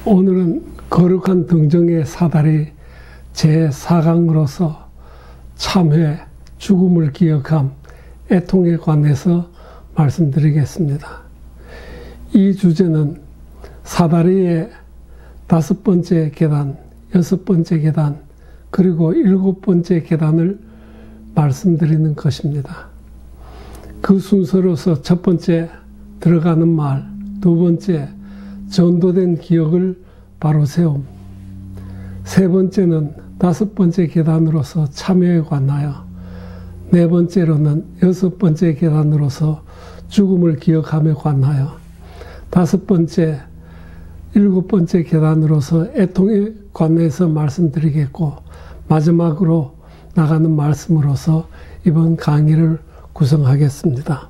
오늘은 거룩한 등정의 사다리 제4강으로서 참회, 죽음을 기억함, 애통에 관해서 말씀드리겠습니다. 이 주제는 사다리의 5번째 계단, 6번째 계단, 그리고 7번째 계단을 말씀드리는 것입니다. 그 순서로서 첫 번째 들어가는 말, 두 번째 전도된 기억을 바로 세움, 세 번째는 5번째 계단으로서 참회에 관하여, 네 번째로는 6번째 계단으로서 죽음을 기억함에 관하여, 5번째, 7번째 계단으로서 애통에 관해서 말씀드리겠고, 마지막으로 나가는 말씀으로서 이번 강의를 구성하겠습니다.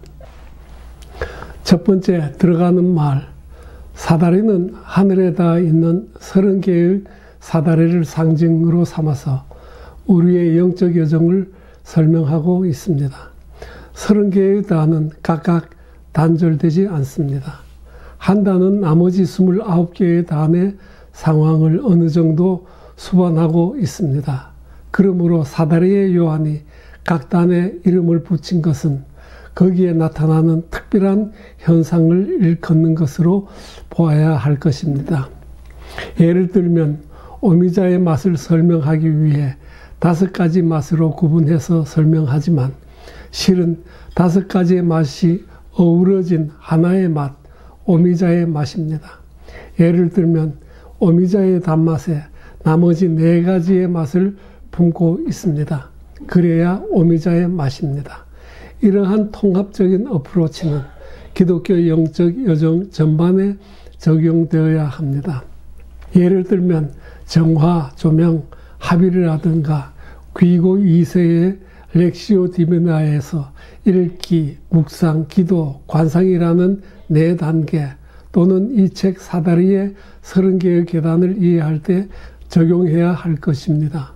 첫 번째 들어가는 말, 사다리는 하늘에 닿아 있는 30개의 사다리를 상징으로 삼아서 우리의 영적 여정을 설명하고 있습니다. 30개의 단은 각각 단절되지 않습니다. 한 단은 나머지 29개의 단의 상황을 어느 정도 수반하고 있습니다. 그러므로 사다리의 요한이 각 단에 이름을 붙인 것은 거기에 나타나는 특별한 현상을 일컫는 것으로 보아야 할 것입니다. 예를 들면 오미자의 맛을 설명하기 위해 5가지 맛으로 구분해서 설명하지만 실은 5가지의 맛이 어우러진 하나의 맛, 오미자의 맛입니다. 예를 들면 오미자의 단맛에 나머지 4가지의 맛을 품고 있습니다. 그래야 오미자의 맛입니다. 이러한 통합적인 어프로치는 기독교 영적 여정 전반에 적용되어야 합니다. 예를 들면 정화, 조명, 합일이라든가 귀고 2세의 렉시오 디비나에서 읽기, 묵상, 기도, 관상이라는 4단계 또는 이 책 사다리의 30개의 계단을 이해할 때 적용해야 할 것입니다.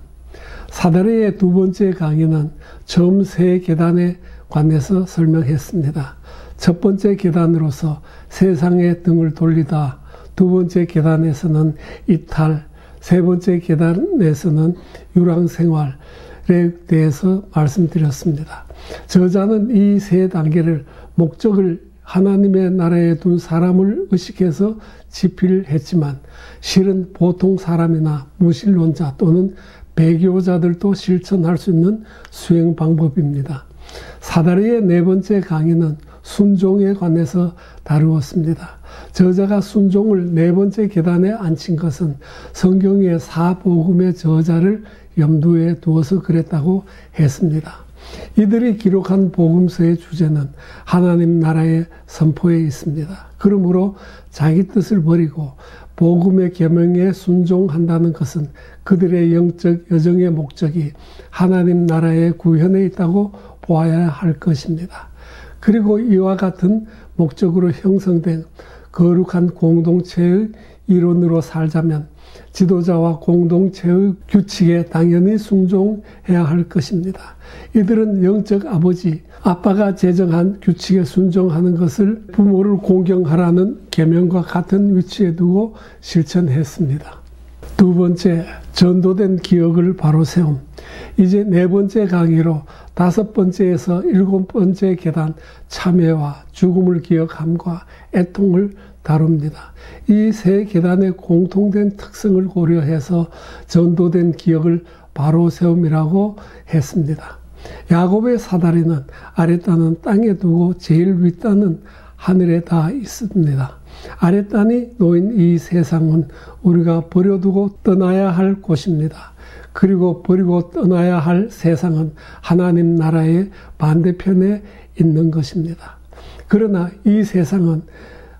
사다리의 2번째 강의는 처음 3계단에 관해서 설명했습니다. 첫 번째 계단으로서 세상의 등을 돌리다, 두 번째 계단에서는 이탈, 세 번째 계단에서는 유랑생활에 대해서 말씀드렸습니다. 저자는 이 3단계를 목적을 하나님의 나라에 둔 사람을 의식해서 집필했지만 실은 보통 사람이나 무신론자 또는 배교자들도 실천할 수 있는 수행 방법입니다. 사다리의 4번째 강의는 순종에 관해서 다루었습니다. 저자가 순종을 4번째 계단에 앉힌 것은 성경의 4복음의 저자를 염두에 두어서 그랬다고 했습니다. 이들이 기록한 복음서의 주제는 하나님 나라의 선포에 있습니다. 그러므로 자기 뜻을 버리고 복음의 계명에 순종한다는 것은 그들의 영적 여정의 목적이 하나님 나라의 구현에 있다고 보아야 할 것입니다. 그리고 이와 같은 목적으로 형성된 거룩한 공동체의 일원으로 살자면 지도자와 공동체의 규칙에 당연히 순종해야 할 것입니다. 이들은 영적 아빠가 제정한 규칙에 순종하는 것을 부모를 공경하라는 계명과 같은 위치에 두고 실천했습니다. 두 번째, 전도된 기억을 바로 세움. 이제 4번째 강의로 5번째에서 7번째 계단 참회와 죽음을 기억함과 애통을 다룹니다. 이 3계단의 공통된 특성을 고려해서 전도된 기억을 바로 세움이라고 했습니다. 야곱의 사다리는 아랫단은 땅에 두고 제일 윗단은 하늘에 닿아 있습니다. 아랫단이 놓인 이 세상은 우리가 버려두고 떠나야 할 곳입니다. 그리고 버리고 떠나야 할 세상은 하나님 나라의 반대편에 있는 것입니다. 그러나 이 세상은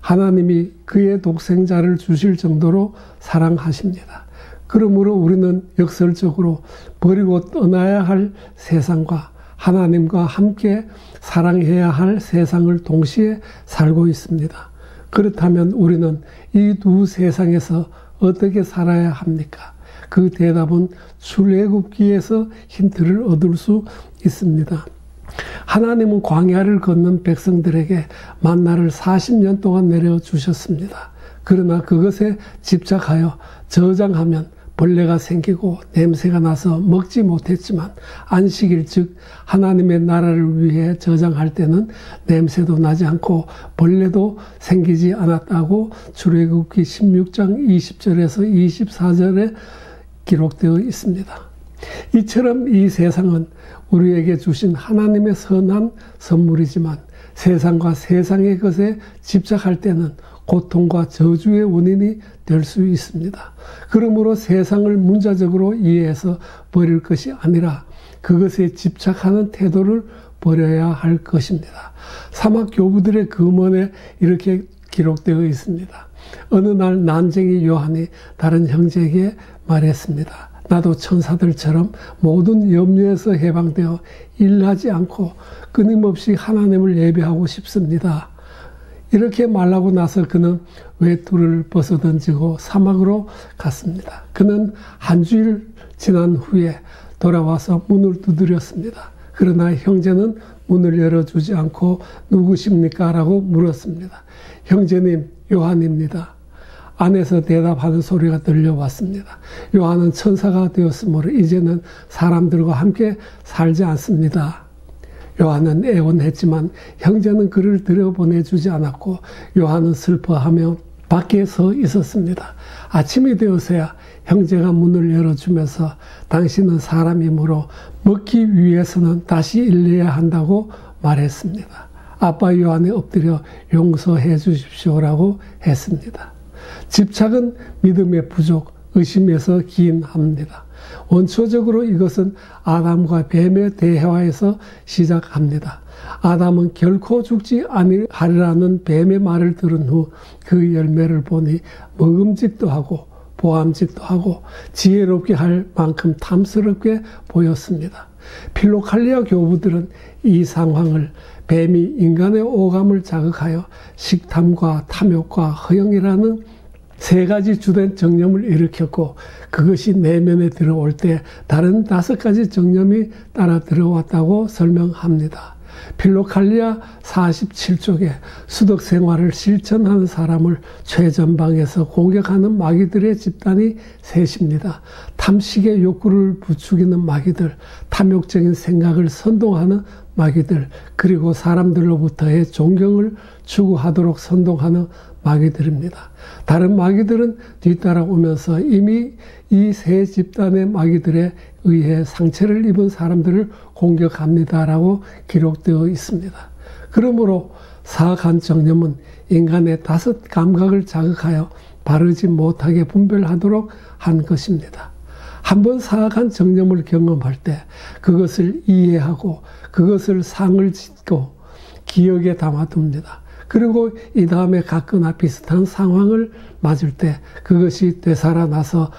하나님이 그의 독생자를 주실 정도로 사랑하십니다. 그러므로 우리는 역설적으로 버리고 떠나야 할 세상과 하나님과 함께 사랑해야 할 세상을 동시에 살고 있습니다. 그렇다면 우리는 이 두 세상에서 어떻게 살아야 합니까? 그 대답은 출애굽기에서 힌트를 얻을 수 있습니다. 하나님은 광야를 걷는 백성들에게 만나를 40년 동안 내려주셨습니다. 그러나 그것에 집착하여 저장하면 벌레가 생기고 냄새가 나서 먹지 못했지만 안식일 즉 하나님의 나라를 위해 저장할 때는 냄새도 나지 않고 벌레도 생기지 않았다고 출애굽기 16장 20절에서 24절에 기록되어 있습니다. 이처럼 이 세상은 우리에게 주신 하나님의 선한 선물이지만 세상과 세상의 것에 집착할 때는 고통과 저주의 원인이 될 수 있습니다. 그러므로 세상을 문자적으로 이해해서 버릴 것이 아니라 그것에 집착하는 태도를 버려야 할 것입니다. 사막 교부들의 금언에 이렇게 기록되어 있습니다. 어느 날 난쟁이 요한이 다른 형제에게 말했습니다. 나도 천사들처럼 모든 염려에서 해방되어 일하지 않고 끊임없이 하나님을 예배하고 싶습니다. 이렇게 말하고 나서 그는 외투를 벗어던지고 사막으로 갔습니다. 그는 한 주일 지난 후에 돌아와서 문을 두드렸습니다. 그러나 형제는 문을 열어주지 않고 누구십니까? 라고 물었습니다. 형제님, 요한입니다. 안에서 대답하는 소리가 들려왔습니다. 요한은 천사가 되었으므로 이제는 사람들과 함께 살지 않습니다. 요한은 애원했지만 형제는 그를 들여보내주지 않았고 요한은 슬퍼하며 밖에 서 있었습니다. 아침이 되어서야 형제가 문을 열어주면서 당신은 사람이므로 먹기 위해서는 다시 일해야 한다고 말했습니다. 아빠 요한에 엎드려 용서해 주십시오라고 했습니다. 집착은 믿음의 부족, 의심에서 기인합니다. 원초적으로 이것은 아담과 뱀의 대화에서 시작합니다. 아담은 결코 죽지 아니하리라는 뱀의 말을 들은 후 그 열매를 보니 먹음직도 하고 보암직도 하고 지혜롭게 할 만큼 탐스럽게 보였습니다. 필로칼리아 교부들은 이 상황을 뱀이 인간의 오감을 자극하여 식탐과 탐욕과 허영이라는 세 가지 주된 정념을 일으켰고 그것이 내면에 들어올 때 다른 5가지 정념이 따라 들어왔다고 설명합니다. 필로칼리아 47쪽에 수덕 생활을 실천하는 사람을 최전방에서 공격하는 마귀들의 집단이 셋입니다. 탐식의 욕구를 부추기는 마귀들, 탐욕적인 생각을 선동하는 마귀들, 그리고 사람들로부터의 존경을 추구하도록 선동하는 마귀들입니다. 다른 마귀들은 뒤따라오면서 이미 이 세 집단의 마귀들에 의해 상처를 입은 사람들을 공격합니다라고 기록되어 있습니다. 그러므로 사악한 정념은 인간의 5 감각을 자극하여 바르지 못하게 분별하도록 한 것입니다. 한번 사악한 정념을 경험할 때 그것을 이해하고 그것을 상을 짓고 기억에 담아둡니다. 그리고 이 다음에 같거나 비슷한 상황을 맞을 때 그것이 되살아나서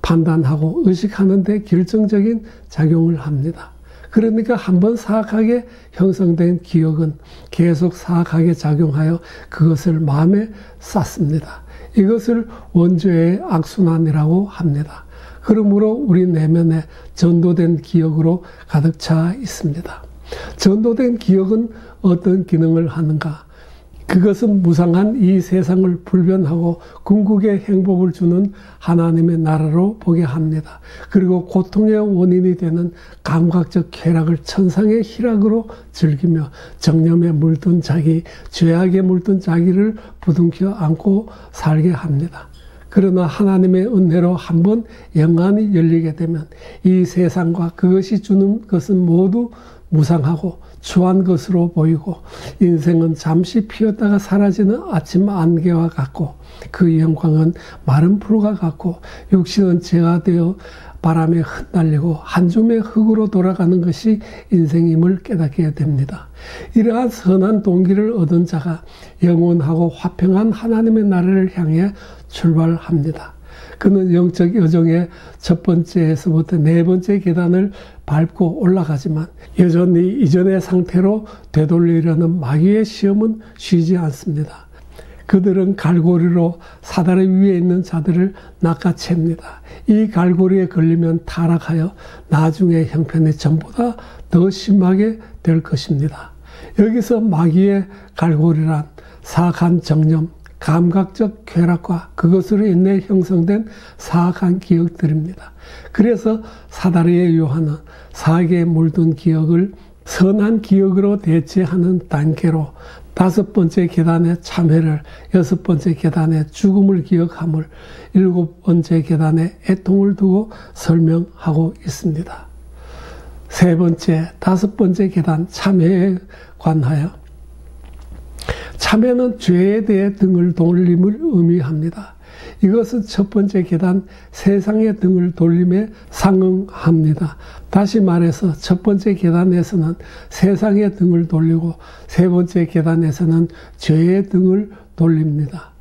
판단하고 의식하는 데 결정적인 작용을 합니다. 그러니까 한번 사악하게 형성된 기억은 계속 사악하게 작용하여 그것을 마음에 쌓습니다. 이것을 원죄의 악순환이라고 합니다. 그러므로 우리 내면에 전도된 기억으로 가득 차 있습니다. 전도된 기억은 어떤 기능을 하는가? 그것은 무상한 이 세상을 불변하고 궁극의 행복을 주는 하나님의 나라로 보게 합니다. 그리고 고통의 원인이 되는 감각적 쾌락을 천상의 희락으로 즐기며 정념에 물든 자기, 죄악에 물든 자기를 부둥켜 안고 살게 합니다. 그러나 하나님의 은혜로 한번 영안이 열리게 되면 이 세상과 그것이 주는 것은 모두 무상하고 추한 것으로 보이고 인생은 잠시 피었다가 사라지는 아침 안개와 같고 그 영광은 마른 풀과 같고 육신은 재가 되어 바람에 흩날리고 한 줌의 흙으로 돌아가는 것이 인생임을 깨닫게 됩니다. 이러한 선한 동기를 얻은 자가 영원하고 화평한 하나님의 나라를 향해 출발합니다. 그는 영적 여정의 첫 번째에서부터 4번째 계단을 밟고 올라가지만 여전히 이전의 상태로 되돌리려는 마귀의 시험은 쉬지 않습니다. 그들은 갈고리로 사다리 위에 있는 자들을 낚아챕니다. 이 갈고리에 걸리면 타락하여 나중에 형편이 전보다 더 심하게 될 것입니다. 여기서 마귀의 갈고리란 사악한 정념, 감각적 쾌락과 그것으로 인해 형성된 사악한 기억들입니다. 그래서 사다리의 요한은 사악에 물든 기억을 선한 기억으로 대체하는 단계로 5번째 계단의 참회를, 6번째 계단의 죽음을 기억함을, 7번째 계단의 애통을 두고 설명하고 있습니다. 3번째, 5번째 계단 참회에 관하여 참회는 죄에 대해 등을 돌림을 의미합니다. 이것은 첫 번째 계단 세상의 등을 돌림에 상응합니다. 다시 말해서 첫 번째 계단에서는 세상의 등을 돌리고 세 번째 계단에서는 죄의 등을 돌립니다.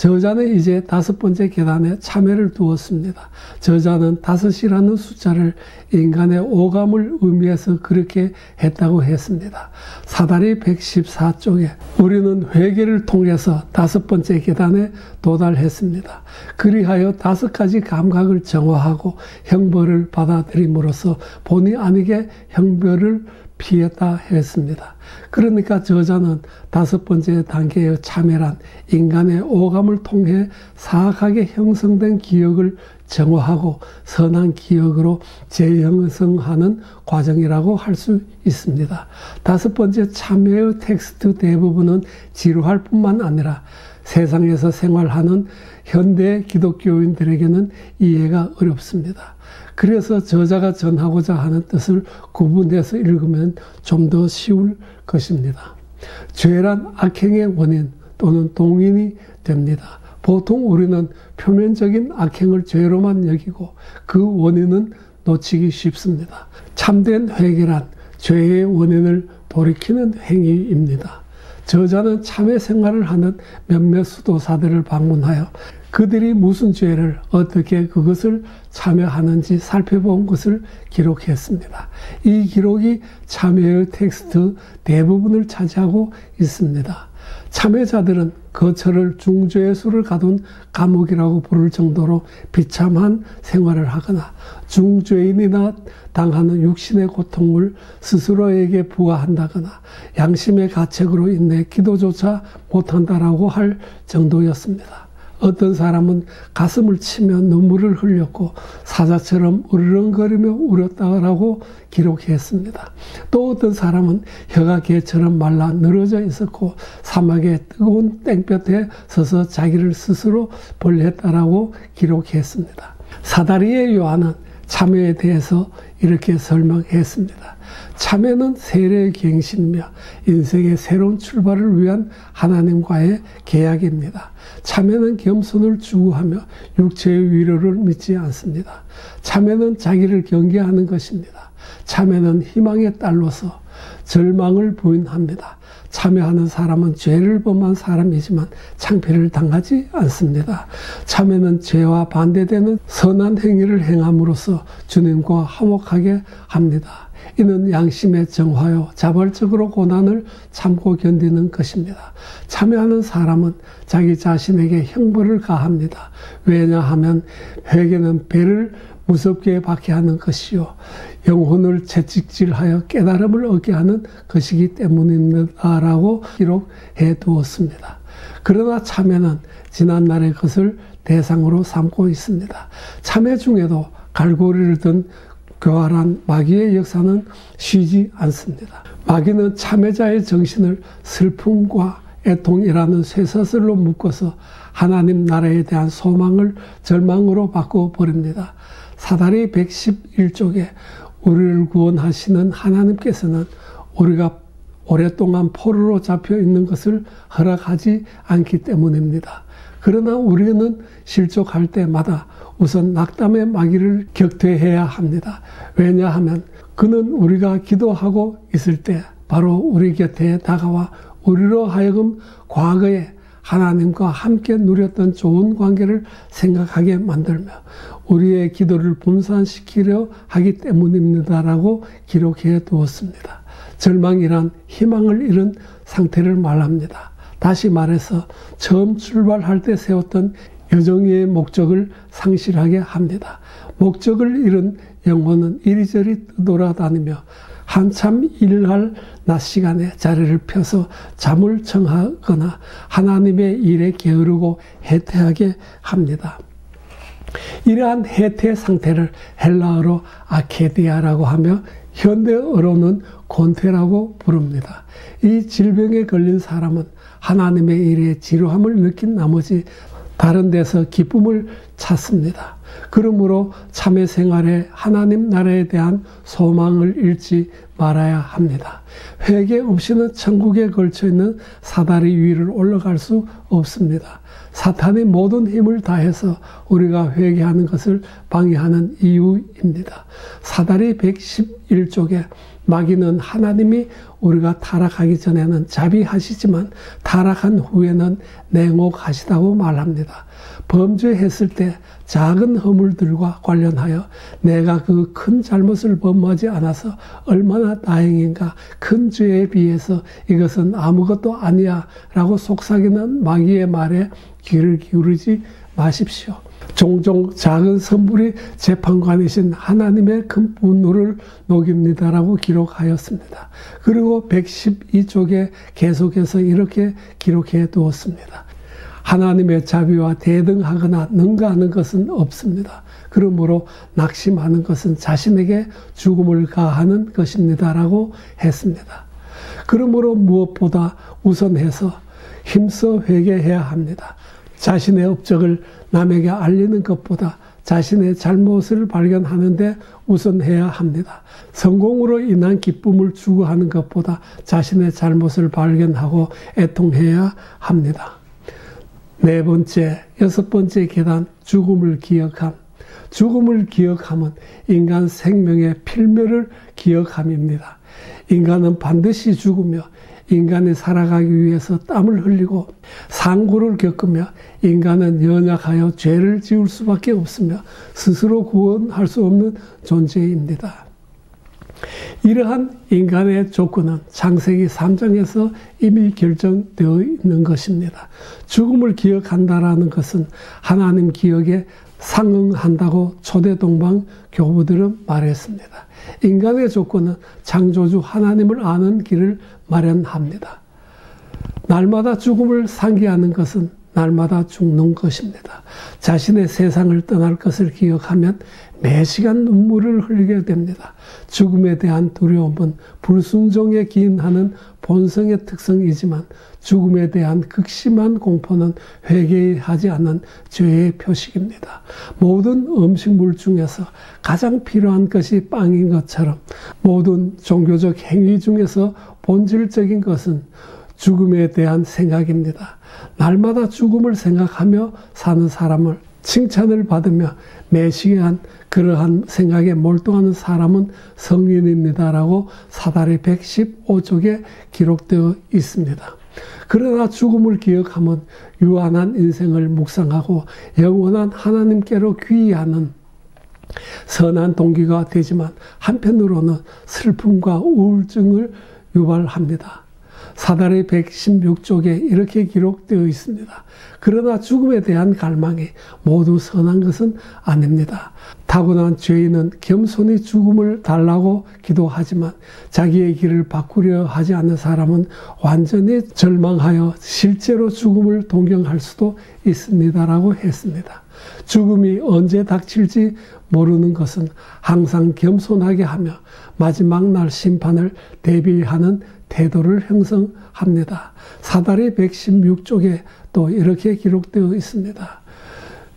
저자는 이제 5번째 계단에 참회를 두었습니다. 저자는 5이라는 숫자를 인간의 오감을 의미해서 그렇게 했다고 했습니다. 사다리 114쪽에 우리는 회개를 통해서 5번째 계단에 도달했습니다. 그리하여 5가지 감각을 정화하고 형벌을 받아들임으로써 본의 아니게 형벌을 피했다 했습니다. 그러니까 저자는 5번째 단계의 참회란 인간의 오감을 통해 사악하게 형성된 기억을 정화하고 선한 기억으로 재형성하는 과정이라고 할 수 있습니다. 5번째 참회의 텍스트 대부분은 지루할 뿐만 아니라 세상에서 생활하는 현대 기독교인들에게는 이해가 어렵습니다. 그래서 저자가 전하고자 하는 뜻을 구분해서 읽으면 좀 더 쉬울 것입니다. 죄란 악행의 원인 또는 동인이 됩니다. 보통 우리는 표면적인 악행을 죄로만 여기고 그 원인은 놓치기 쉽습니다. 참된 회개란 죄의 원인을 돌이키는 행위입니다. 저자는 참회 생활을 하는 몇몇 수도사들을 방문하여 그들이 무슨 죄를 어떻게 그것을 참회하는지 살펴본 것을 기록했습니다. 이 기록이 참회의 텍스트 대부분을 차지하고 있습니다. 참회자들은 거처를 중죄수를 가둔 감옥이라고 부를 정도로 비참한 생활을 하거나 중죄인이나 당하는 육신의 고통을 스스로에게 부과한다거나 양심의 가책으로 인해 기도조차 못한다라고 할 정도였습니다. 어떤 사람은 가슴을 치며 눈물을 흘렸고 사자처럼 으르렁거리며 울었다라고 기록했습니다. 또 어떤 사람은 혀가 개처럼 말라 늘어져 있었고 사막의 뜨거운 땡볕에 서서 자기를 스스로 벌했다라고 기록했습니다. 사다리의 요한은 참회에 대해서 이렇게 설명했습니다. 참회는 세례의 갱신이며 인생의 새로운 출발을 위한 하나님과의 계약입니다. 참회는 겸손을 추구하며 육체의 위로를 믿지 않습니다. 참회는 자기를 경계하는 것입니다. 참회는 희망의 딸로서 절망을 부인합니다. 참회하는 사람은 죄를 범한 사람이지만 창피를 당하지 않습니다. 참회는 죄와 반대되는 선한 행위를 행함으로써 주님과 화목하게 합니다. 이는 양심의 정화요 자발적으로 고난을 참고 견디는 것입니다. 참회하는 사람은 자기 자신에게 형벌을 가합니다. 왜냐하면 회개는 배를 무섭게 받게 하는 것이요 영혼을 채찍질하여 깨달음을 얻게 하는 것이기 때문입니다라고 기록해 두었습니다. 그러나 참회는 지난날의 것을 대상으로 삼고 있습니다. 참회 중에도 갈고리를 든 교활한 마귀의 역사는 쉬지 않습니다. 마귀는 참회자의 정신을 슬픔과 애통이라는 쇠사슬로 묶어서 하나님 나라에 대한 소망을 절망으로 바꿔버립니다. 사다리 111쪽에 우리를 구원하시는 하나님께서는 우리가 오랫동안 포로로 잡혀 있는 것을 허락하지 않기 때문입니다. 그러나 우리는 실족할 때마다 우선 낙담의 마귀를 격퇴해야 합니다. 왜냐하면 그는 우리가 기도하고 있을 때 바로 우리 곁에 다가와 우리로 하여금 과거에 하나님과 함께 누렸던 좋은 관계를 생각하게 만들며 우리의 기도를 분산시키려 하기 때문입니다라고 기록해 두었습니다. 절망이란 희망을 잃은 상태를 말합니다. 다시 말해서 처음 출발할 때 세웠던 여정의 목적을 상실하게 합니다. 목적을 잃은 영혼은 이리저리 돌아다니며 한참 일할 낮 시간에 자리를 펴서 잠을 청하거나 하나님의 일에 게으르고 해태하게 합니다. 이러한 해태 상태를 헬라어로 아케디아라고 하며 현대어로는 곤태라고 부릅니다. 이 질병에 걸린 사람은 하나님의 일에 지루함을 느낀 나머지 다른 데서 기쁨을 찾습니다. 그러므로 참회 생활에 하나님 나라에 대한 소망을 잃지 말아야 합니다. 회개 없이는 천국에 걸쳐있는 사다리 위를 올라갈 수 없습니다. 사탄이 모든 힘을 다해서 우리가 회개하는 것을 방해하는 이유입니다. 사다리 111쪽에 마귀는 하나님이 우리가 타락하기 전에는 자비하시지만 타락한 후에는 냉혹하시다고 말합니다. 범죄했을 때 작은 허물들과 관련하여 내가 그 큰 잘못을 범하지 않아서 얼마나 다행인가, 큰 죄에 비해서 이것은 아무것도 아니야 라고 속삭이는 마귀의 말에 귀를 기울이지 마십시오. 종종 작은 선불이 재판관이신 하나님의 큰 분노를 녹입니다라고 기록하였습니다. 그리고 112쪽에 계속해서 이렇게 기록해 두었습니다. 하나님의 자비와 대등하거나 능가하는 것은 없습니다. 그러므로 낙심하는 것은 자신에게 죽음을 가하는 것입니다라고 했습니다. 그러므로 무엇보다 우선해서 힘써 회개해야 합니다. 자신의 업적을 남에게 알리는 것보다 자신의 잘못을 발견하는 데 우선해야 합니다. 성공으로 인한 기쁨을 추구하는 것보다 자신의 잘못을 발견하고 애통해야 합니다. 네 번째, 여섯 번째 계단, 죽음을 기억함. 죽음을 기억함은 인간 생명의 필멸을 기억함입니다. 인간은 반드시 죽으며 인간이 살아가기 위해서 땀을 흘리고 상고를 겪으며 인간은 연약하여 죄를 지을 수밖에 없으며 스스로 구원할 수 없는 존재입니다. 이러한 인간의 조건은 창세기 3장에서 이미 결정되어 있는 것입니다. 죽음을 기억한다라는 것은 하나님 기억에 상응한다고 초대 동방 교부들은 말했습니다. 인간의 조건은 창조주 하나님을 아는 길을 마련합니다. 날마다 죽음을 상기하는 것은 날마다 죽는 것입니다. 자신의 세상을 떠날 것을 기억하면 매 시간 눈물을 흘리게 됩니다. 죽음에 대한 두려움은 불순종에 기인하는 본성의 특성이지만 죽음에 대한 극심한 공포는 회개하지 않는 죄의 표식입니다. 모든 음식물 중에서 가장 필요한 것이 빵인 것처럼 모든 종교적 행위 중에서 본질적인 것은 죽음에 대한 생각입니다. 날마다 죽음을 생각하며 사는 사람을 칭찬을 받으며 매 시간 그러한 생각에 몰두하는 사람은 성인입니다라고 사다리 115쪽에 기록되어 있습니다. 그러나 죽음을 기억하면 유한한 인생을 묵상하고 영원한 하나님께로 귀의하는 선한 동기가 되지만 한편으로는 슬픔과 우울증을 유발합니다. 사다리 116쪽에 이렇게 기록되어 있습니다. 그러나 죽음에 대한 갈망이 모두 선한 것은 아닙니다. 타고난 죄인은 겸손히 죽음을 달라고 기도하지만 자기의 길을 바꾸려 하지 않는 사람은 완전히 절망하여 실제로 죽음을 동경할 수도 있습니다라고 했습니다. 죽음이 언제 닥칠지 모르는 것은 항상 겸손하게 하며 마지막 날 심판을 대비하는 태도를 형성합니다. 사다리 116쪽에 또 이렇게 기록되어 있습니다.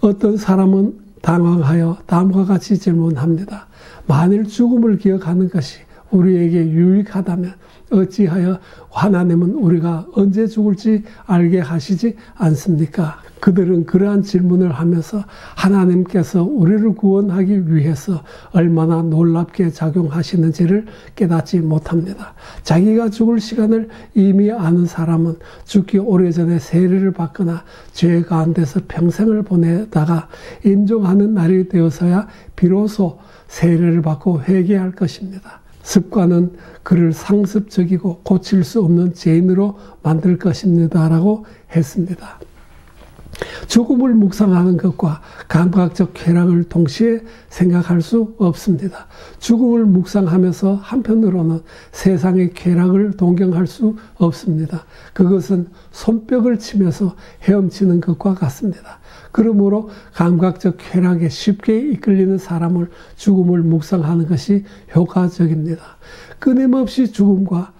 어떤 사람은 당황하여 다음과 같이 질문합니다. 만일 죽음을 기억하는 것이 우리에게 유익하다면 어찌하여 하나님은 우리가 언제 죽을지 알게 하시지 않습니까? 그들은 그러한 질문을 하면서 하나님께서 우리를 구원하기 위해서 얼마나 놀랍게 작용하시는지를 깨닫지 못합니다. 자기가 죽을 시간을 이미 아는 사람은 죽기 오래전에 세례를 받거나 죄 가운데서 평생을 보내다가 인정하는 날이 되어서야 비로소 세례를 받고 회개할 것입니다. 습관은 그를 상습적이고 고칠 수 없는 죄인으로 만들 것입니다 라고 했습니다. 죽음을 묵상하는 것과 감각적 쾌락을 동시에 생각할 수 없습니다. 죽음을 묵상하면서 한편으로는 세상의 쾌락을 동경할 수 없습니다. 그것은 손뼉을 치면서 헤엄치는 것과 같습니다. 그러므로 감각적 쾌락에 쉽게 이끌리는 사람을 죽음을 묵상하는 것이 효과적입니다. 끊임없이 죽음과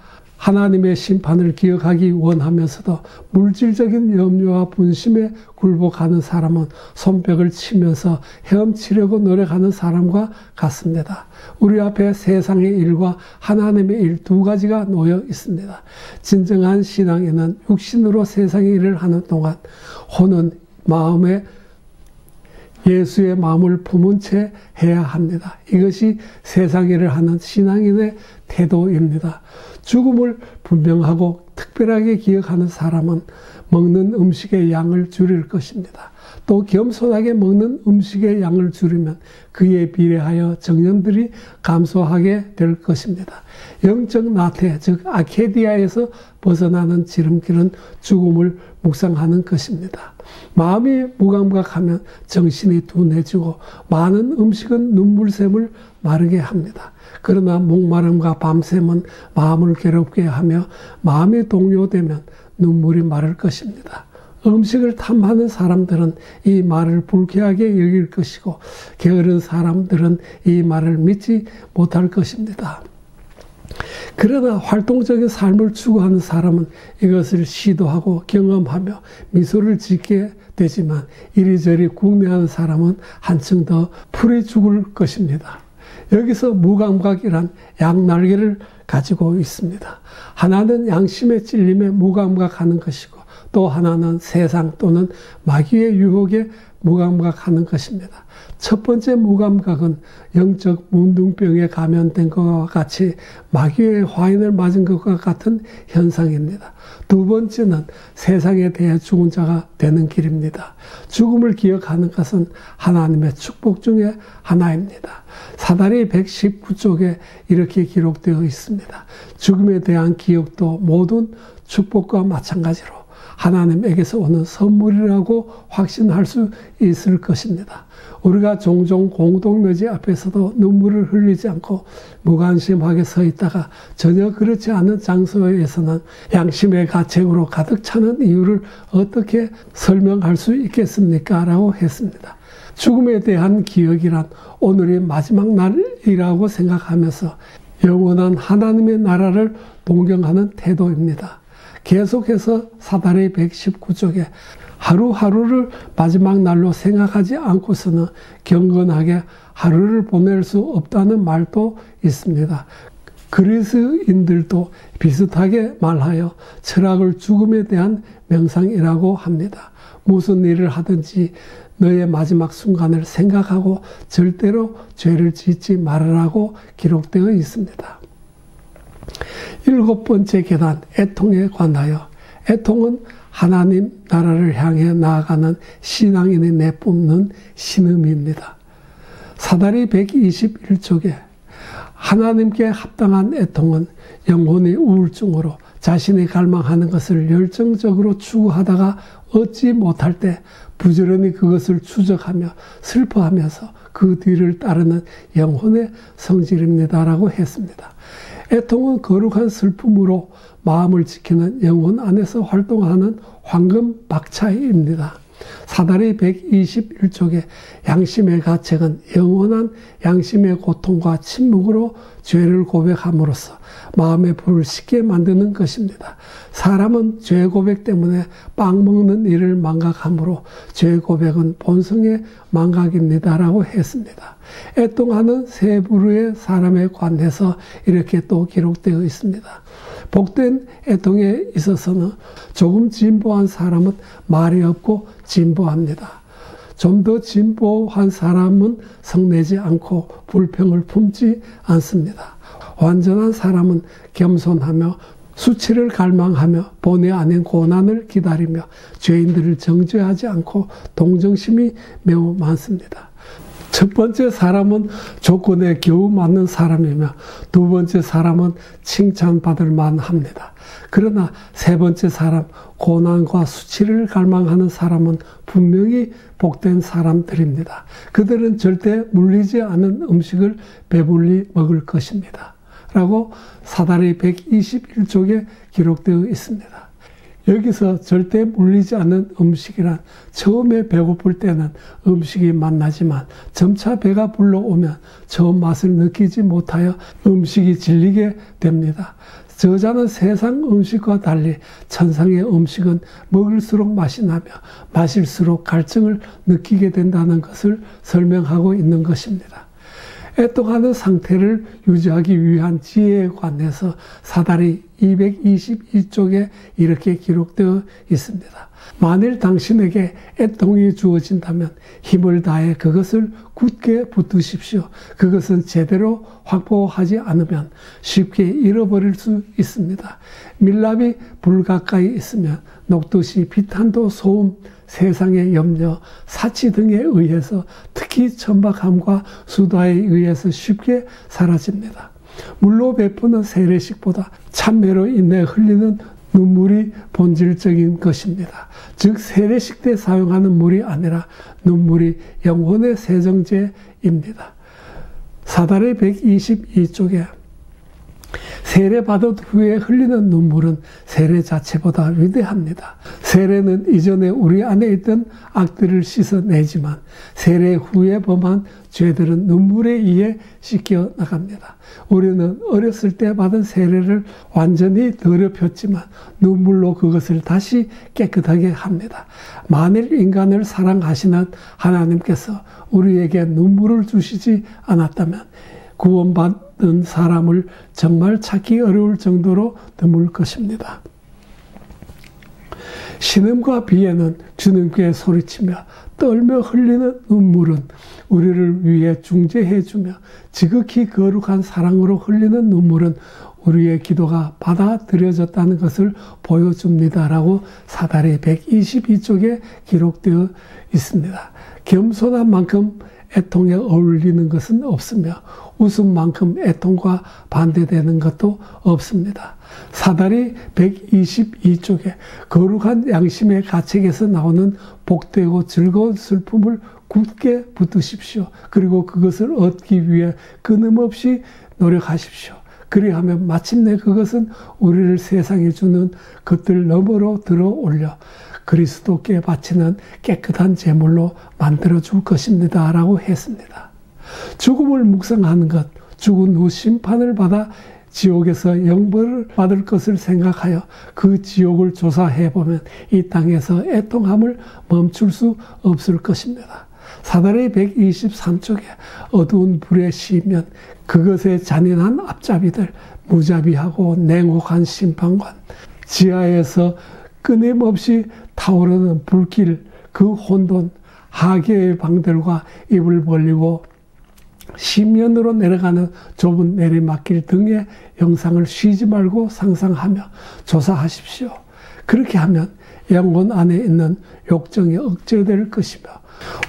하나님의 심판을 기억하기 원하면서도 물질적인 염려와 분심에 굴복하는 사람은 손뼉을 치면서 헤엄치려고 노력하는 사람과 같습니다. 우리 앞에 세상의 일과 하나님의 일 두 가지가 놓여 있습니다. 진정한 신앙에는 육신으로 세상의 일을 하는 동안 혼은 마음에 예수의 마음을 품은 채 해야 합니다. 이것이 세상 일을 하는 신앙인의 태도입니다. 죽음을 분명하고 특별하게 기억하는 사람은 먹는 음식의 양을 줄일 것입니다. 또 겸손하게 먹는 음식의 양을 줄이면 그에 비례하여 정령들이 감소하게 될 것입니다. 영적 나태, 즉 아케디아에서 벗어나는 지름길은 죽음을 묵상하는 것입니다. 마음이 무감각하면 정신이 둔해지고 많은 음식은 눈물샘을 마르게 합니다. 그러나 목마름과 밤샘은 마음을 괴롭게 하며 마음이 동요되면 눈물이 마를 것입니다. 음식을 탐하는 사람들은 이 말을 불쾌하게 여길 것이고 게으른 사람들은 이 말을 믿지 못할 것입니다. 그러나 활동적인 삶을 추구하는 사람은 이것을 시도하고 경험하며 미소를 짓게 되지만 이리저리 국내하는 사람은 한층 더 풀이 죽을 것입니다. 여기서 무감각이란 양날개를 가지고 있습니다. 하나는 양심의 찔림에 무감각하는 것이고 또 하나는 세상 또는 마귀의 유혹에 무감각하는 것입니다. 첫 번째 무감각은 영적 문둥병에 감염된 것과 같이 마귀의 화인을 맞은 것과 같은 현상입니다. 두 번째는 세상에 대해 죽은 자가 되는 길입니다. 죽음을 기억하는 것은 하나님의 축복 중에 하나입니다. 사다리 119쪽에 이렇게 기록되어 있습니다. 죽음에 대한 기억도 모든 축복과 마찬가지로 하나님에게서 오는 선물이라고 확신할 수 있을 것입니다. 우리가 종종 공동묘지 앞에서도 눈물을 흘리지 않고 무관심하게 서 있다가 전혀 그렇지 않은 장소에서는 양심의 가책으로 가득 차는 이유를 어떻게 설명할 수 있겠습니까? 라고 했습니다. 죽음에 대한 기억이란 오늘이 마지막 날이라고 생각하면서 영원한 하나님의 나라를 동경하는 태도입니다. 계속해서 사다리 119쪽에 하루하루를 마지막 날로 생각하지 않고서는 경건하게 하루를 보낼 수 없다는 말도 있습니다. 그리스인들도 비슷하게 말하여 철학을 죽음에 대한 명상이라고 합니다. 무슨 일을 하든지 너의 마지막 순간을 생각하고 절대로 죄를 짓지 말으라고 기록되어 있습니다. 7번째 계단, 애통에 관하여. 애통은 하나님 나라를 향해 나아가는 신앙인이 내뿜는 신음입니다. 사다리 121쪽에 하나님께 합당한 애통은 영혼의 우울증으로 자신이 갈망하는 것을 열정적으로 추구하다가 얻지 못할 때 부지런히 그것을 추적하며 슬퍼하면서 그 뒤를 따르는 영혼의 성질입니다라고 했습니다. 애통은 거룩한 슬픔으로 마음을 지키는 영혼 안에서 활동하는 황금 박차입니다. 사다리 121쪽에 양심의 가책은 영원한 양심의 고통과 침묵으로 죄를 고백함으로써 마음의 불을 쉽게 만드는 것입니다. 사람은 죄 고백 때문에 빵 먹는 일을 망각하므로 죄 고백은 본성의 망각입니다라고 했습니다. 애통하는 세 부류의 사람에 관해서 이렇게 또 기록되어 있습니다. 복된 애통에 있어서는 조금 진보한 사람은 말이 없고 진보합니다. 좀 더 진보한 사람은 성내지 않고 불평을 품지 않습니다. 완전한 사람은 겸손하며 수치를 갈망하며 본의 아닌 고난을 기다리며 죄인들을 정죄하지 않고 동정심이 매우 많습니다. 첫 번째 사람은 조건에 겨우 맞는 사람이며 두 번째 사람은 칭찬받을 만합니다. 그러나 세 번째 사람, 고난과 수치를 갈망하는 사람은 분명히 복된 사람들입니다. 그들은 절대 물리지 않은 음식을 배불리 먹을 것입니다. 라고 사다리 121쪽에 기록되어 있습니다. 여기서 절대 물리지 않는 음식이란 처음에 배고플 때는 음식이 맛나지만 점차 배가 불러오면 처음 맛을 느끼지 못하여 음식이 질리게 됩니다. 저자는 세상 음식과 달리 천상의 음식은 먹을수록 맛이 나며 마실수록 갈증을 느끼게 된다는 것을 설명하고 있는 것입니다. 애통하는 상태를 유지하기 위한 지혜에 관해서 사다리 222쪽에 이렇게 기록되어 있습니다. 만일 당신에게 애통이 주어진다면 힘을 다해 그것을 굳게 붙드십시오. 그것은 제대로 확보하지 않으면 쉽게 잃어버릴 수 있습니다. 밀랍이 불 가까이 있으면 녹듯이 비탄도 소음, 세상의 염려, 사치 등에 의해서 특히 천박함과 수다에 의해서 쉽게 사라집니다. 물로 베푸는 세례식보다 참회로 인해 흘리는 눈물이 본질적인 것입니다. 즉 세례식 때 사용하는 물이 아니라 눈물이 영혼의 세정제입니다. 사다리 122쪽에 세례받은 후에 흘리는 눈물은 세례 자체보다 위대합니다. 세례는 이전에 우리 안에 있던 악들을 씻어내지만 세례 후에 범한 죄들은 눈물에 의해 씻겨 나갑니다. 우리는 어렸을 때 받은 세례를 완전히 더럽혔지만 눈물로 그것을 다시 깨끗하게 합니다. 만일 인간을 사랑하시는 하나님께서 우리에게 눈물을 주시지 않았다면 구원받은 사람을 정말 찾기 어려울 정도로 드물 것입니다. 신음과 비에는 주님께 소리치며 떨며 흘리는 눈물은 우리를 위해 중재해주며 지극히 거룩한 사랑으로 흘리는 눈물은 우리의 기도가 받아들여졌다는 것을 보여줍니다라고 사다리 122쪽에 기록되어 있습니다. 겸손한 만큼 애통에 어울리는 것은 없으며 웃음만큼 애통과 반대되는 것도 없습니다. 사다리 122쪽에 거룩한 양심의 가책에서 나오는 복되고 즐거운 슬픔을 굳게 붙드십시오. 그리고 그것을 얻기 위해 끊임없이 노력하십시오. 그리하면 마침내 그것은 우리를 세상에 주는 것들 너머로 들어 올려 그리스도께 바치는 깨끗한 제물로 만들어줄 것입니다. 라고 했습니다. 죽음을 묵상하는 것, 죽은 후 심판을 받아 지옥에서 영벌을 받을 것을 생각하여 그 지옥을 조사해보면 이 땅에서 애통함을 멈출 수 없을 것입니다. 사다리 123쪽에 어두운 불에 시면 그것의 잔인한 앞잡이들, 무자비하고 냉혹한 심판관, 지하에서 끊임없이 타오르는 불길, 그 혼돈, 하계의 방들과 입을 벌리고 심연으로 내려가는 좁은 내리막길 등의 영상을 쉬지 말고 상상하며 조사하십시오. 그렇게 하면 영혼 안에 있는 욕정이 억제될 것이며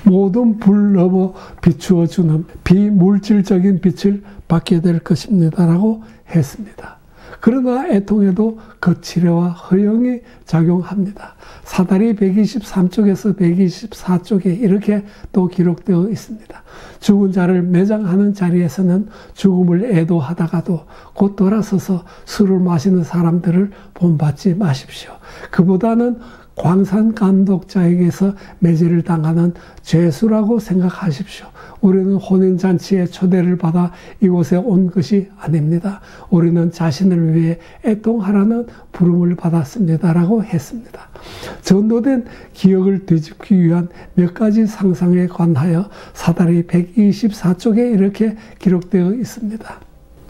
모든 불 넘어 비추어주는 비물질적인 빛을 받게 될 것입니다. 라고 했습니다. 그러나 애통에도 거칠애와 허영이 작용합니다. 사다리 123쪽에서 124쪽에 이렇게 또 기록되어 있습니다. 죽은 자를 매장하는 자리에서는 죽음을 애도하다가도 곧 돌아서서 술을 마시는 사람들을 본받지 마십시오. 그보다는 광산 감독자에게서 매질을 당하는 죄수라고 생각하십시오. 우리는 혼인잔치에 초대를 받아 이곳에 온 것이 아닙니다. 우리는 자신을 위해 애통하라는 부름을 받았습니다. 라고 했습니다. 전도된 기억을 되짚기 위한 몇 가지 상상에 관하여 사다리 124쪽에 이렇게 기록되어 있습니다.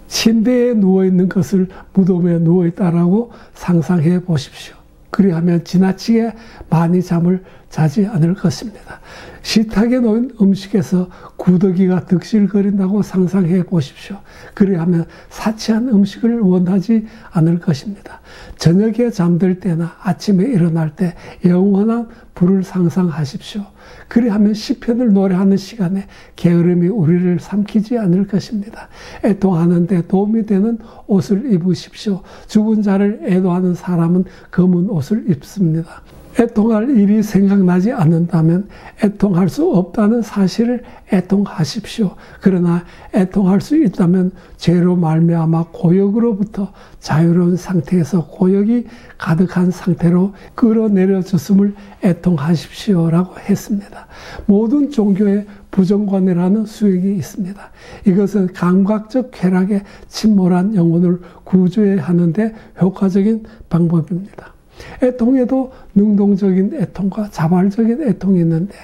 침대에 누워있는 것을 무덤에 누워있다라고 상상해 보십시오. 그리하면 지나치게 많이 잠을 자지 않을 것입니다. 식탁에 놓인 음식에서 구더기가 득실거린다고 상상해 보십시오. 그리하면 사치한 음식을 원하지 않을 것입니다. 저녁에 잠들 때나 아침에 일어날 때 영원한 부를 상상하십시오. 그리하면 시편을 노래하는 시간에 게으름이 우리를 삼키지 않을 것입니다. 애통하는 데 도움이 되는 옷을 입으십시오. 죽은 자를 애도하는 사람은 검은 옷을 입습니다. 애통할 일이 생각나지 않는다면 애통할 수 없다는 사실을 애통하십시오. 그러나 애통할 수 있다면 죄로 말미암아 고역으로부터 자유로운 상태에서 고역이 가득한 상태로 끌어내려졌음을 애통하십시오라고 했습니다. 모든 종교에 부정관이라는 수익이 있습니다. 이것은 감각적 쾌락에 침몰한 영혼을 구조해야 하는데 효과적인 방법입니다. 애통에도 능동적인 애통과 자발적인 애통이 있는데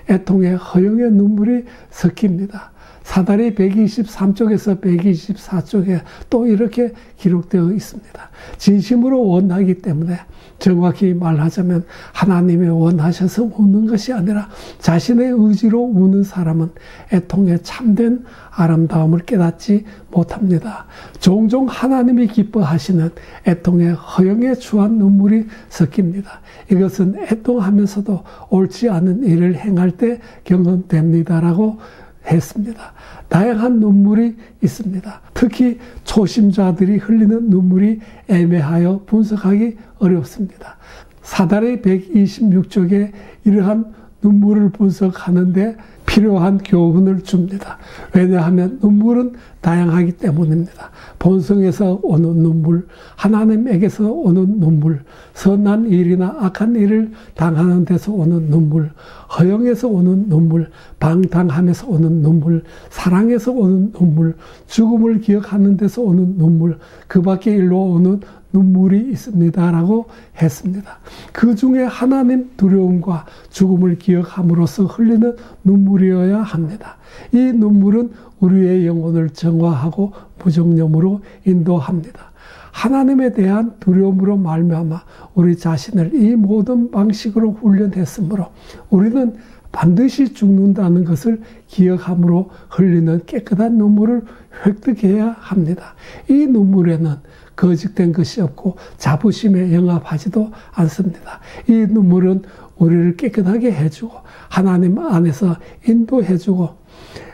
애통에 허영의 눈물이 섞입니다. 사다리 123쪽에서 124쪽에 또 이렇게 기록되어 있습니다. 진심으로 원하기 때문에 정확히 말하자면 하나님이 원하셔서 우는 것이 아니라 자신의 의지로 우는 사람은 애통의 참된 아름다움을 깨닫지 못합니다. 종종 하나님이 기뻐하시는 애통의 허영에 추한 눈물이 섞입니다. 이것은 애통하면서도 옳지 않은 일을 행할 때 경험됩니다라고 했습니다. 다양한 눈물이 있습니다. 특히 초심자들이 흘리는 눈물이 애매하여 분석하기 어렵습니다. 사다리 126쪽에 이러한 눈물을 분석하는데 필요한 교훈을 줍니다. 왜냐하면 눈물은 다양하기 때문입니다. 본성에서 오는 눈물, 하나님에게서 오는 눈물, 선한 일이나 악한 일을 당하는 데서 오는 눈물, 허영에서 오는 눈물, 방탕함에서 오는 눈물, 사랑에서 오는 눈물, 죽음을 기억하는 데서 오는 눈물, 그 밖의 일로 오는 눈물이 있습니다라고 했습니다. 그 중에 하나님 두려움과 죽음을 기억함으로써 흘리는 눈물이어야 합니다. 이 눈물은 우리의 영혼을 정화하고 무정념으로 인도합니다. 하나님에 대한 두려움으로 말미암아 우리 자신을 이 모든 방식으로 훈련했으므로 우리는 반드시 죽는다는 것을 기억함으로 흘리는 깨끗한 눈물을 획득해야 합니다. 이 눈물에는 거짓된 것이 없고 자부심에 영합하지도 않습니다. 이 눈물은 우리를 깨끗하게 해주고 하나님 안에서 인도해주고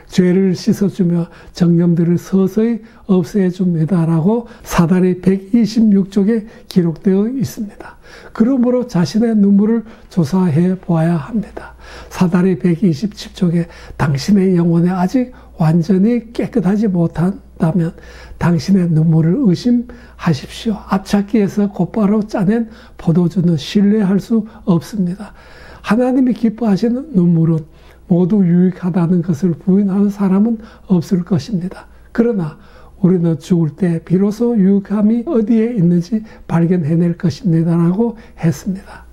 죄를 씻어주며 정념들을 서서히 없애줍니다라고 사다리 126쪽에 기록되어 있습니다. 그러므로 자신의 눈물을 조사해 보아야 합니다. 사다리 127쪽에 당신의 영혼에 아직 완전히 깨끗하지 못한다면 당신의 눈물을 의심하십시오. 앞찾기에서 곧바로 짜낸 포도주는 신뢰할 수 없습니다. 하나님이 기뻐하시는 눈물은 모두 유익하다는 것을 부인하는 사람은 없을 것입니다. 그러나 우리는 죽을 때 비로소 유익함이 어디에 있는지 발견해낼 것입니다라고 했습니다.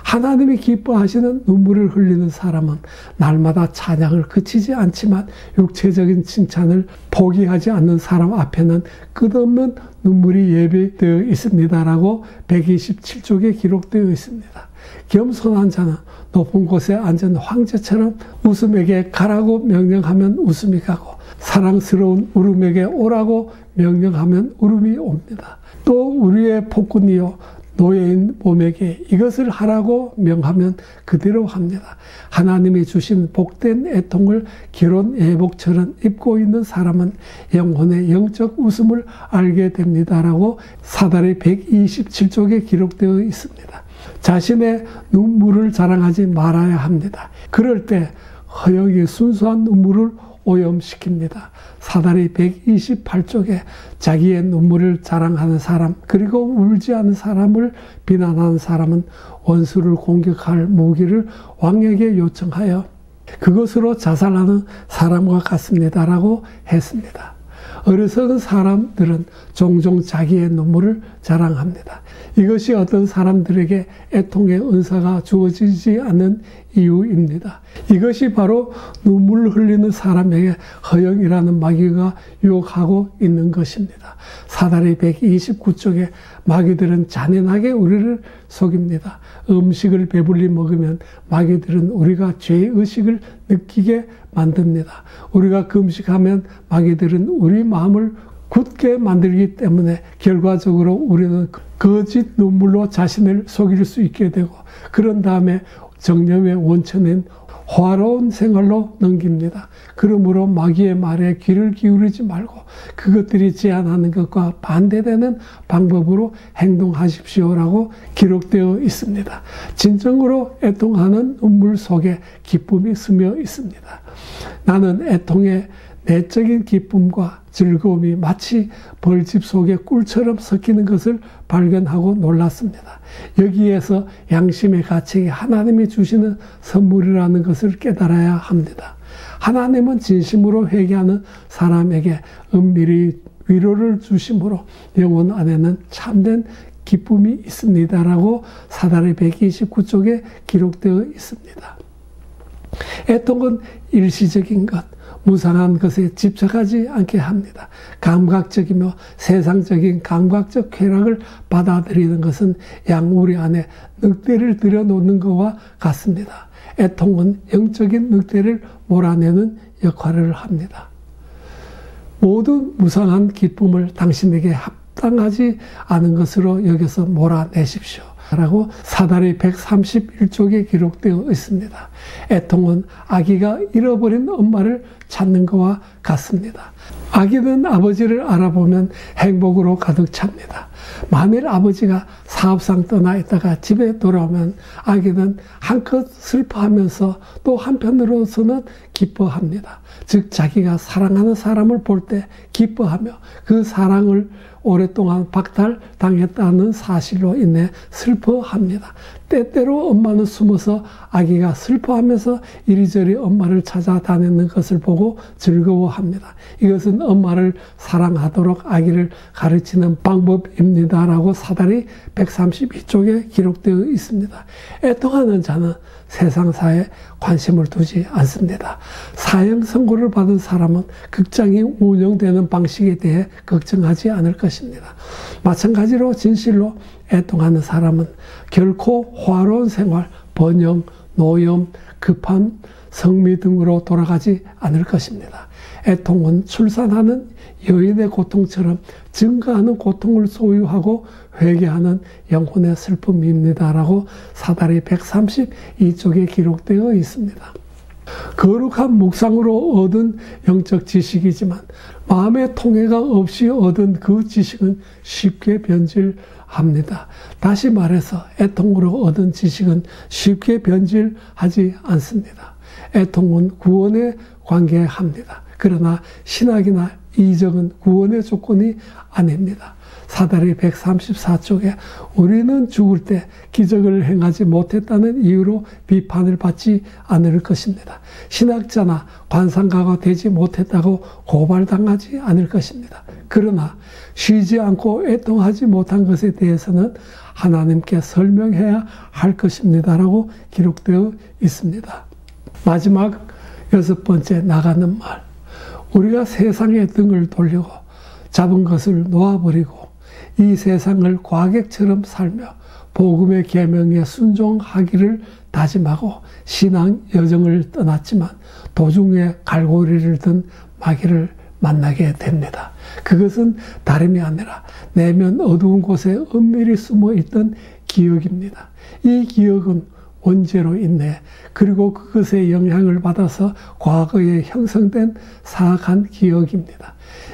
하나님이 기뻐하시는 눈물을 흘리는 사람은 날마다 찬양을 그치지 않지만 육체적인 칭찬을 포기하지 않는 사람 앞에는 끝없는 눈물이 예비되어 있습니다라고 127쪽에 기록되어 있습니다. 겸손한 자는 높은 곳에 앉은 황제처럼 웃음에게 가라고 명령하면 웃음이 가고 사랑스러운 울음에게 오라고 명령하면 울음이 옵니다. 또 우리의 폭군이요 노예인 몸에게 이것을 하라고 명하면 그대로 합니다. 하나님이 주신 복된 애통을 결혼 예복처럼 입고 있는 사람은 영혼의 영적 웃음을 알게 됩니다라고 사다리 127쪽에 기록되어 있습니다. 자신의 눈물을 자랑하지 말아야 합니다. 그럴 때 허영이 순수한 눈물을 오염시킵니다. 사다리 128쪽에 자기의 눈물을 자랑하는 사람 그리고 울지 않은 사람을 비난하는 사람은 원수를 공격할 무기를 왕에게 요청하여 그것으로 자살하는 사람과 같습니다라고 했습니다. 어리석은 사람들은 종종 자기의 눈물을 자랑합니다. 이것이 어떤 사람들에게 애통의 은사가 주어지지 않는 이유입니다. 이것이 바로 눈물을 흘리는 사람에게 허영이라는 마귀가 유혹하고 있는 것입니다. 사다리 129쪽에 마귀들은 잔인하게 우리를 속입니다. 음식을 배불리 먹으면 마귀들은 우리가 죄의식을 느끼게 만듭니다. 우리가 금식하면 마귀들은 우리 마음을 굳게 만들기 때문에 결과적으로 우리는 거짓 눈물로 자신을 속일 수 있게 되고, 그런 다음에 정념의 원천인 화로운 생활로 넘깁니다. 그러므로 마귀의 말에 귀를 기울이지 말고 그것들이 제안하는 것과 반대되는 방법으로 행동하십시오라고 기록되어 있습니다. 진정으로 애통하는 눈물 속에 기쁨이 스며 있습니다. 나는 애통의 내적인 기쁨과 즐거움이 마치 벌집 속에 꿀처럼 섞이는 것을 발견하고 놀랐습니다. 여기에서 양심의 가책이 하나님이 주시는 선물이라는 것을 깨달아야 합니다. 하나님은 진심으로 회개하는 사람에게 은밀히 위로를 주심으로 영혼 안에는 참된 기쁨이 있습니다라고 사다리 129쪽에 기록되어 있습니다. 애통은 일시적인 것, 무상한 것에 집착하지 않게 합니다. 감각적이며 세상적인 감각적 쾌락을 받아들이는 것은 양우리 안에 늑대를 들여놓는 것과 같습니다. 애통은 영적인 늑대를 몰아내는 역할을 합니다. 모든 무상한 기쁨을 당신에게 합당하지 않은 것으로 여겨서 몰아내십시오 라고 사다리 131쪽에 기록되어 있습니다. 애통은 아기가 잃어버린 엄마를 찾는 것과 같습니다. 아기는 아버지를 알아보면 행복으로 가득 찹니다. 만일 아버지가 사업상 떠나 있다가 집에 돌아오면 아기는 한껏 슬퍼하면서 또 한편으로서는 기뻐합니다. 즉 자기가 사랑하는 사람을 볼 때 기뻐하며 그 사랑을 오랫동안 박탈당했다는 사실로 인해 슬퍼합니다. 때때로 엄마는 숨어서 아기가 슬퍼하면서 이리저리 엄마를 찾아다니는 것을 보고 즐거워합니다. 이것은 엄마를 사랑하도록 아기를 가르치는 방법입니다라고 사다리 132쪽에 기록되어 있습니다. 애통하는 자는 세상사에 관심을 두지 않습니다. 사형 선고를 받은 사람은 극장이 운영되는 방식에 대해 걱정하지 않을 것입니다. 마찬가지로 진실로 애통하는 사람은 결코 화로운 생활, 번영, 노염, 급한 성미 등으로 돌아가지 않을 것입니다. 애통은 출산하는 여인의 고통처럼 증가하는 고통을 소유하고 회개하는 영혼의 슬픔입니다라고 사다리 132쪽에 기록되어 있습니다. 거룩한 묵상으로 얻은 영적 지식이지만 마음의 통해가 없이 얻은 그 지식은 쉽게 변질합니다. 다시 말해서 애통으로 얻은 지식은 쉽게 변질하지 않습니다. 애통은 구원에 관계합니다. 그러나 신학이나 이적은 구원의 조건이 아닙니다. 사다리 134쪽에 우리는 죽을 때 기적을 행하지 못했다는 이유로 비판을 받지 않을 것입니다. 신학자나 관상가가 되지 못했다고 고발당하지 않을 것입니다. 그러나 쉬지 않고 애통하지 못한 것에 대해서는 하나님께 설명해야 할 것입니다라고 기록되어 있습니다. 마지막 6번째 나가는 말. 우리가 세상의 등을 돌리고 잡은 것을 놓아버리고 이 세상을 과객처럼 살며 복음의 계명에 순종하기를 다짐하고 신앙 여정을 떠났지만 도중에 갈고리를 든 마귀를 만나게 됩니다. 그것은 다름이 아니라 내면 어두운 곳에 은밀히 숨어있던 기억입니다. 이 기억은 원죄로 인해 그리고 그것의 영향을 받아서 과거에 형성된 사악한 기억입니다.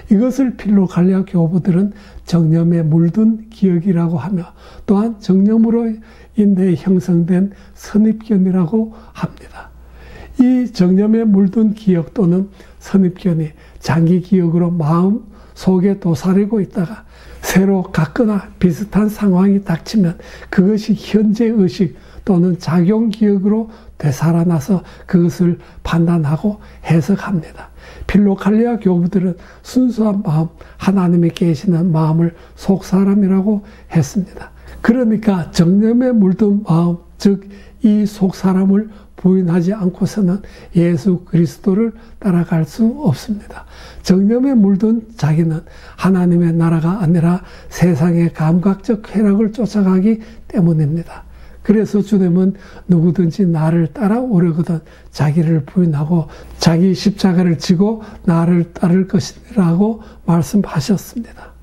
이것을 필로갈레아 교부들은 정념에 물든 기억이라고 하며 또한 정념으로 인해 형성된 선입견이라고 합니다. 이 정념에 물든 기억 또는 선입견이 장기 기억으로 마음 속에 도사리고 있다가 새로 같거나 비슷한 상황이 닥치면 그것이 현재의식 또는 작용기억으로 되살아나서 그것을 판단하고 해석합니다. 필로갈레아 교부들은 순수한 마음, 하나님이 계시는 마음을 속사람이라고 했습니다. 그러니까 정념에 물든 마음, 즉 이 속사람을 부인하지 않고서는 예수 그리스도를 따라갈 수 없습니다. 정념에 물든 자기는 하나님의 나라가 아니라 세상의 감각적 쾌락을 쫓아가기 때문입니다. 그래서 주님은 누구든지 나를 따라오려거든 자기를 부인하고 자기 십자가를 지고 나를 따를 것이라고 말씀하셨습니다.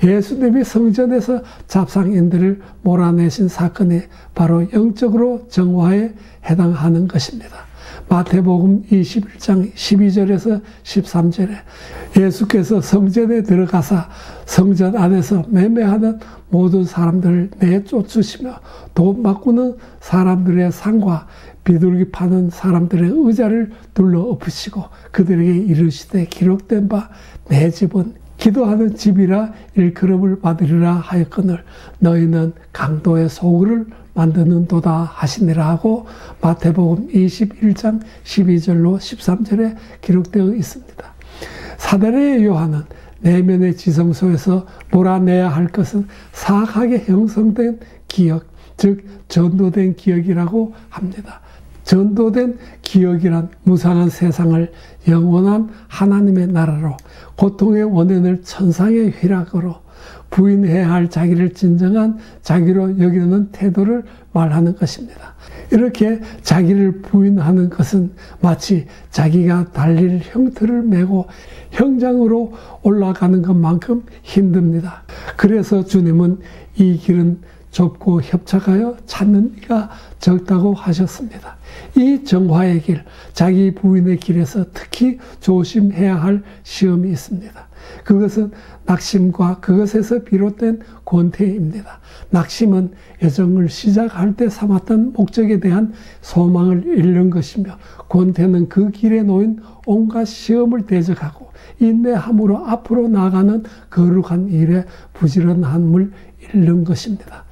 예수님이 성전에서 잡상인들을 몰아내신 사건이 바로 영적으로 정화에 해당하는 것입니다. 마태복음 21장 12절에서 13절에 예수께서 성전에 들어가사 성전 안에서 매매하는 모든 사람들을 내쫓으시며 돈 바꾸는 사람들의 상과 비둘기 파는 사람들의 의자를 둘러 엎으시고 그들에게 이르시되 기록된 바 내 집은 기도하는 집이라 일컬음을 받으리라 하였거늘 너희는 강도의 소굴을 만드는도다 하시니라 하고 마태복음 21장 12절로 13절에 기록되어 있습니다. 사대리의 요한은 내면의 지성소에서 몰아내야 할 것은 사악하게 형성된 기억, 즉 전도된 기억이라고 합니다. 전도된 기억이란 무상한 세상을 영원한 하나님의 나라로, 고통의 원인을 천상의 희락으로, 부인해야 할 자기를 진정한 자기로 여기는 태도를 말하는 것입니다. 이렇게 자기를 부인하는 것은 마치 자기가 달릴 형틀을 메고 형장으로 올라가는 것만큼 힘듭니다. 그래서 주님은 이 길은 좁고 협착하여 찾는 이가 적다고 하셨습니다. 이 정화의 길, 자기 부인의 길에서 특히 조심해야 할 시험이 있습니다. 그것은 낙심과 그것에서 비롯된 권태입니다. 낙심은 여정을 시작할 때 삼았던 목적에 대한 소망을 잃는 것이며, 권태는 그 길에 놓인 온갖 시험을 대적하고 인내함으로 앞으로 나가는 거룩한 일에 부지런함을 잃는 것입니다.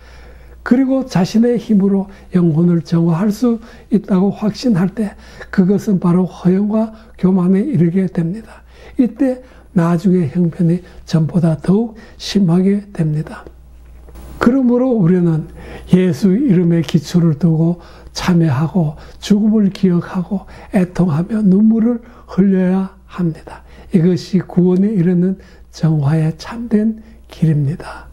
그리고 자신의 힘으로 영혼을 정화할 수 있다고 확신할 때 그것은 바로 허영과 교만에 이르게 됩니다. 이때 나중의 형편이 전보다 더욱 심하게 됩니다. 그러므로 우리는 예수 이름의 기초를 두고 참회하고 죽음을 기억하고 애통하며 눈물을 흘려야 합니다. 이것이 구원에 이르는 정화의 참된 길입니다.